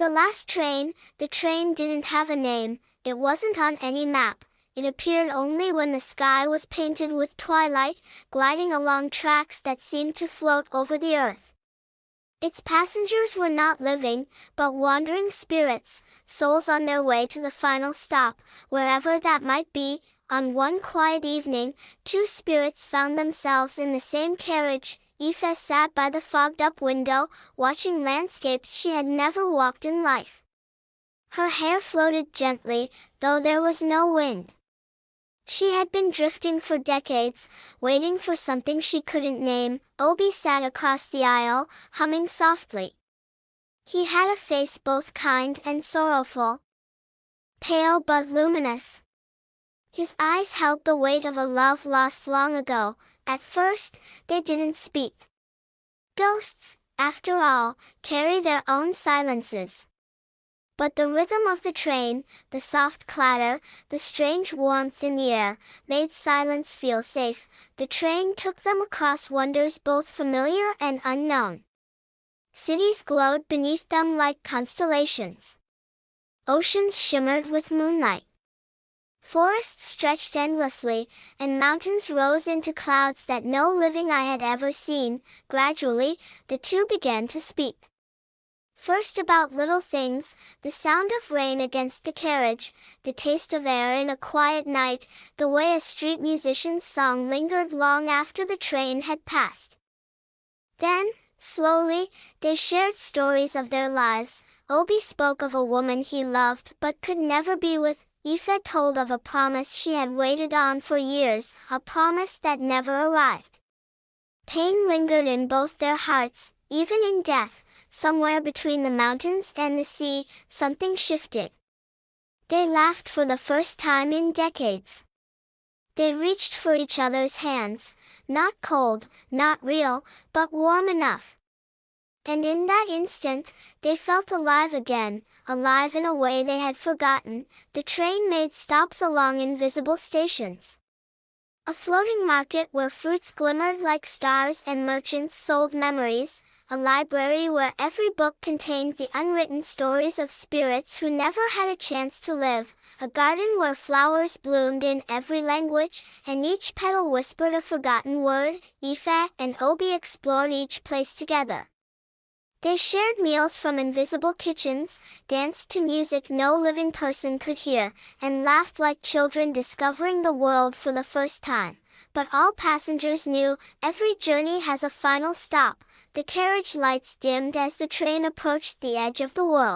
The last train, the train didn't have a name, it wasn't on any map. It appeared only when the sky was painted with twilight, gliding along tracks that seemed to float over the earth. Its passengers were not living, but wandering spirits, souls on their way to the final stop, wherever that might be. On one quiet evening, two spirits found themselves in the same carriage. Aoife sat by the fogged-up window, watching landscapes she had never walked in life. Her hair floated gently, though there was no wind. She had been drifting for decades, waiting for something she couldn't name. Obi sat across the aisle, humming softly. He had a face both kind and sorrowful, pale but luminous. His eyes held the weight of a love lost long ago. At first, they didn't speak. Ghosts, after all, carry their own silences. But the rhythm of the train, the soft clatter, the strange warmth in the air, made silence feel safe. The train took them across wonders both familiar and unknown. Cities glowed beneath them like constellations. Oceans shimmered with moonlight. Forests stretched endlessly, and mountains rose into clouds that no living eye had ever seen. Gradually, the two began to speak. First about little things, the sound of rain against the carriage, the taste of air in a quiet night, the way a street musician's song lingered long after the train had passed. Then, slowly, they shared stories of their lives. Obi spoke of a woman he loved but could never be with. Aoife told of a promise she had waited on for years, a promise that never arrived. Pain lingered in both their hearts, even in death. Somewhere between the mountains and the sea, something shifted. They laughed for the first time in decades. They reached for each other's hands, not cold, not real, but warm enough. And in that instant, they felt alive again, alive in a way they had forgotten. The train made stops along invisible stations. A floating market where fruits glimmered like stars and merchants sold memories. A library where every book contained the unwritten stories of spirits who never had a chance to live. A garden where flowers bloomed in every language, and each petal whispered a forgotten word. Aoife and Obi explored each place together. They shared meals from invisible kitchens, danced to music no living person could hear, and laughed like children discovering the world for the first time. But all passengers knew, every journey has a final stop. The carriage lights dimmed as the train approached the edge of the world.